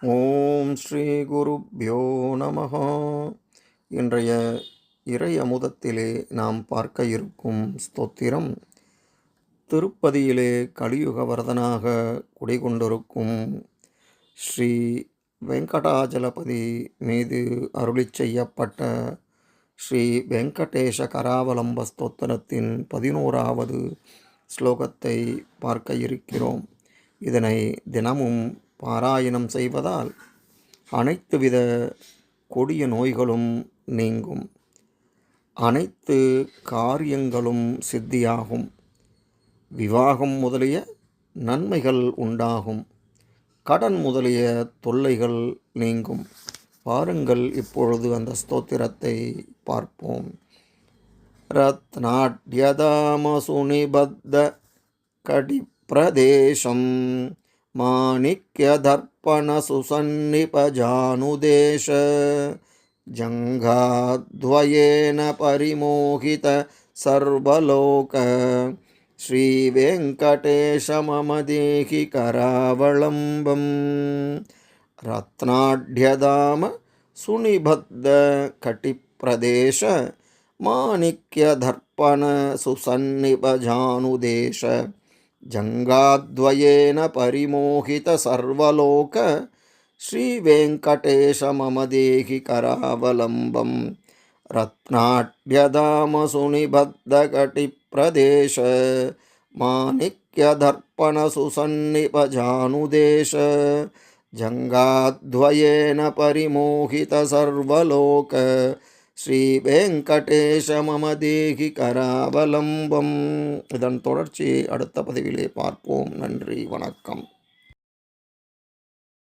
ஓம் ஸ்ரீ குருப்யோ நமஹ. இன்றைய இறை அமுதத்திலே நாம் பார்க்க இருக்கும் ஸ்தோத்திரம், திருப்பதியிலே கலியுக வரதனாக குடிகொண்டிருக்கும் ஸ்ரீ வெங்கடாஜலபதி மீது அருளிச் செய்யப்பட்ட ஸ்ரீ வெங்கடேஷ கராவலம்ப ஸ்தோத்திரத்தின் 11வது ஸ்லோகத்தை பார்க்க இருக்கிறோம். இதனை தினமும் பாராயணம் செய்வதால் அனைத்து வித கொடிய நோய்களும் நீங்கும், அனைத்து காரியங்களும் சித்தியாகும், விவாகம் முதலிய நன்மைகள் உண்டாகும், கடன் முதலிய தொல்லைகள் நீங்கும். பாருங்கள், இப்பொழுது அந்த ஸ்தோத்திரத்தை பார்ப்போம். ரத்நாட்யதாமசுனிபத்த கடிப்பிரதேசம் மாணிக்யதர்ப்பண சுசன்னிபஜானுதேஷ ஜங்காத்வயேன பரிமோகித சர்வலோக ஸ்ரீவேங்கடேஷ மம தேஹி கராவலம்பம். ரத்நாட்யதாம சுனிபத்த கட்டிப்பிரதேச மாணிக்யதர்ப்பண சுசன்னிபஜானுதேஷ ஜங்காத்வயேன பரிமோகித சர்வலோக ஸ்ரீவேங்கடேஷ மம தேஹி கராவலம்பம். ரத்நாட்யதாம சுனிபத்த கட்டிப்பிரதேச மாணிக்யதர்ப்பண சுசன்னிபஜானுதேஷ ஜங்காத்வயேன பரிமோகித சர்வலோக ஸ்ரீவேங்கடேஷ மம தேஹி கராவலம்பம். இதன் தொடர்ச்சி அடுத்த பதிவிலே பார்ப்போம். நன்றி, வணக்கம்.